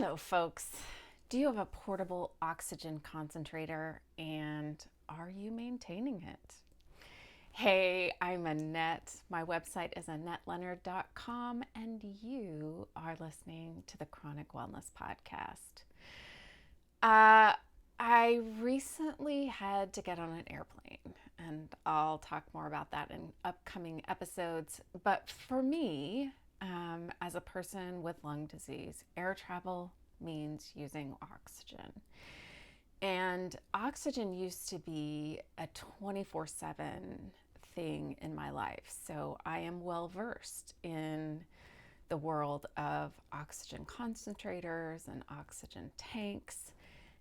Hello, folks. Do you have a portable oxygen concentrator and are you maintaining it? Hey, I'm Annette. My website is AnnetteLeonard.com, and you are listening to the Chronic Wellness Podcast. I recently had to get on an airplane, and I'll talk more about that in upcoming episodes. But for me, as a person with lung disease, air travel means using oxygen. And oxygen used to be a 24/7 thing in my life. So I am well versed in the world of oxygen concentrators and oxygen tanks.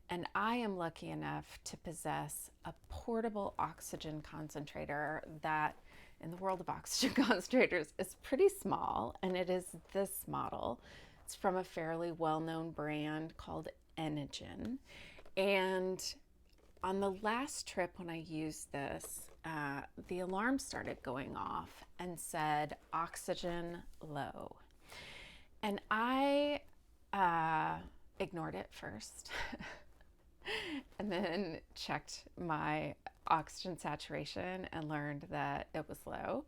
And I am lucky enough to possess a portable oxygen concentrator that, in the world of oxygen concentrators, is pretty small. And it is this model. It's from a fairly well-known brand called Inogen. And on the last trip when I used this, the alarm started going off and said oxygen low. And I ignored it first and then checked my oxygen saturation and learned that it was low.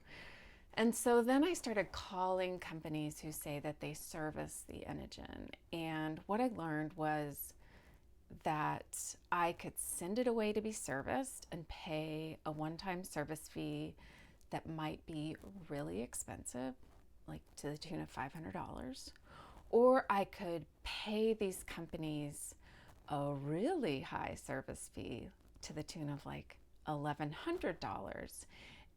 And so then I started calling companies who say that they service the Inogen. And what I learned was that I could send it away to be serviced and pay a one-time service fee that might be really expensive, like to the tune of $500, or I could pay these companies a really high service fee to the tune of like $1,100,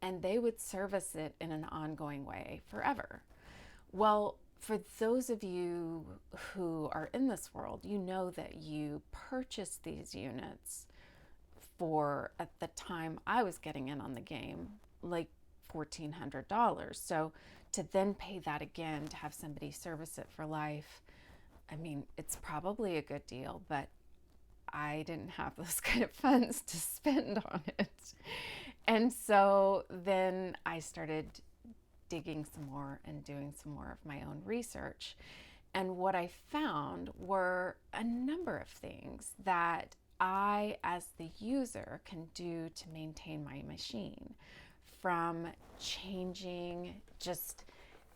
and they would service it in an ongoing way forever. Well, for those of you who are in this world, you know that you purchase these units for, at the time I was getting in on the game, like $1,400. So to then pay that again to have somebody service it for life, I mean, it's probably a good deal, but I didn't have those kind of funds to spend on it. And so then I started digging some more and doing some more of my own research. And what I found were a number of things that I, as the user, can do to maintain my machine, from changing just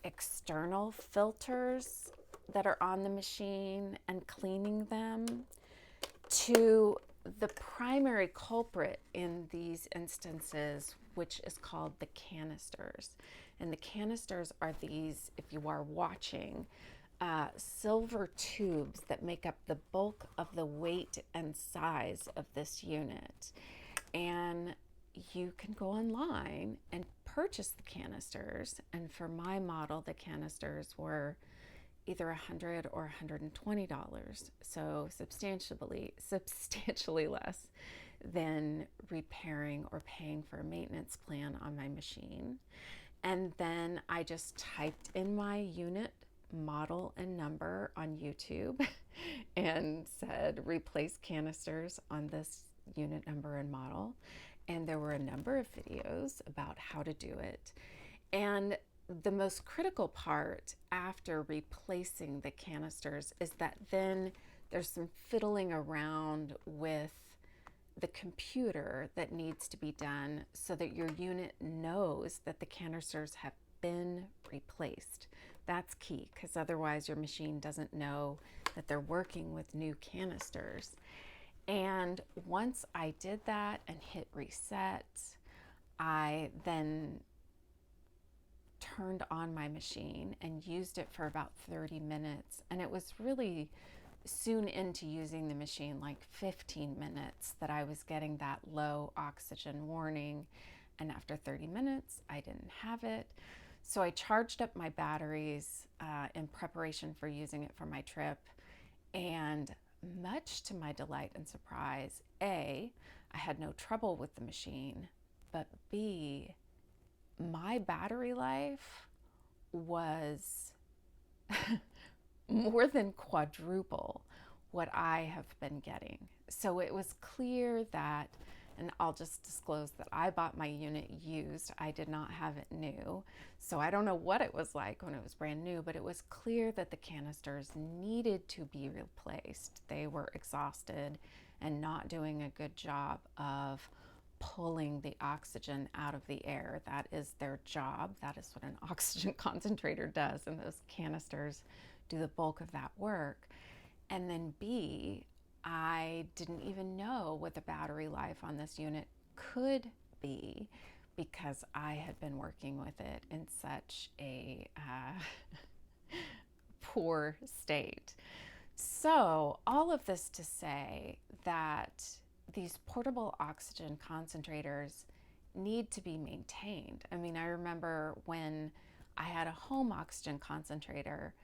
external filters that are on the machine and cleaning them, to the primary culprit in these instances, which is called the canisters. And the canisters are these, if you are watching, silver tubes that make up the bulk of the weight and size of this unit. And you can go online and purchase the canisters. And for my model, the canisters were either $100 or $120, so substantially less than repairing or paying for a maintenance plan on my machine. And then I just typed in my unit model and number on YouTube and said replace canisters on this unit number and model. And there were a number of videos about how to do it. And the most critical part after replacing the canisters is that then there's some fiddling around with the computer that needs to be done so that your unit knows that the canisters have been replaced. That's key, because otherwise your machine doesn't know that they're working with new canisters. And once I did that and hit reset, I then turned on my machine and used it for about 30 minutes. And it was really soon into using the machine, like 15 minutes, that I was getting that low oxygen warning. And after 30 minutes, I didn't have it. So I charged up my batteries in preparation for using it for my trip. And much to my delight and surprise, A, I had no trouble with the machine, but B, my battery life was more than quadruple what I have been getting. So it was clear that And I'll just disclose that I bought my unit used. I did not have it new. So I don't know what it was like when it was brand new, but it was clear that the canisters needed to be replaced. They were exhausted and not doing a good job of pulling the oxygen out of the air. That is their job. That is what an oxygen concentrator does, and those canisters do the bulk of that work. And then B, I didn't even know what the battery life on this unit could be because I had been working with it in such a poor state. So, all of this to say that these portable oxygen concentrators need to be maintained. I mean, I remember when I had a home oxygen concentrator,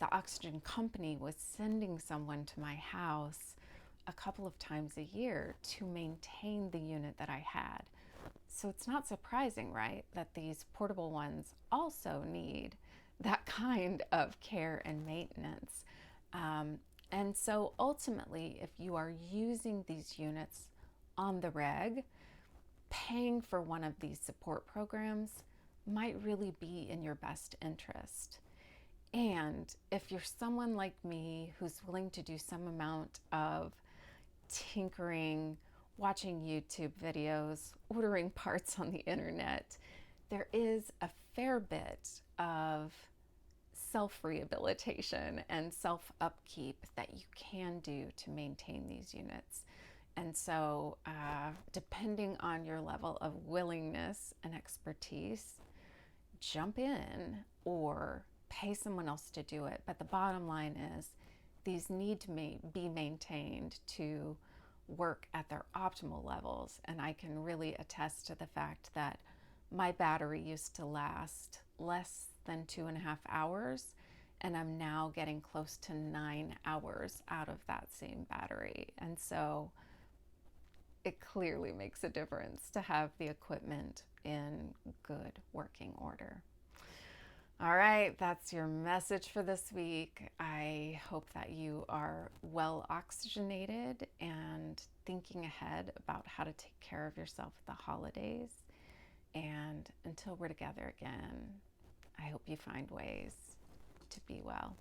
the oxygen company was sending someone to my house a couple of times a year to maintain the unit that I had. So it's not surprising, right, that these portable ones also need that kind of care and maintenance. And so ultimately, if you are using these units on the reg, paying for one of these support programs might really be in your best interest. And if you're someone like me who's willing to do some amount of tinkering, watching YouTube videos, ordering parts on the internet, there is a fair bit of self-rehabilitation and self-upkeep that you can do to maintain these units. And so, depending on your level of willingness and expertise, jump in or pay someone else to do it. But the bottom line is these need to be maintained to work at their optimal levels. And I can really attest to the fact that my battery used to last less than 2.5 hours, and I'm now getting close to 9 hours out of that same battery. And so it clearly makes a difference to have the equipment in good working order. All right, that's your message for this week. I hope that you are well oxygenated and thinking ahead about how to take care of yourself at the holidays. And until we're together again, I hope you find ways to be well.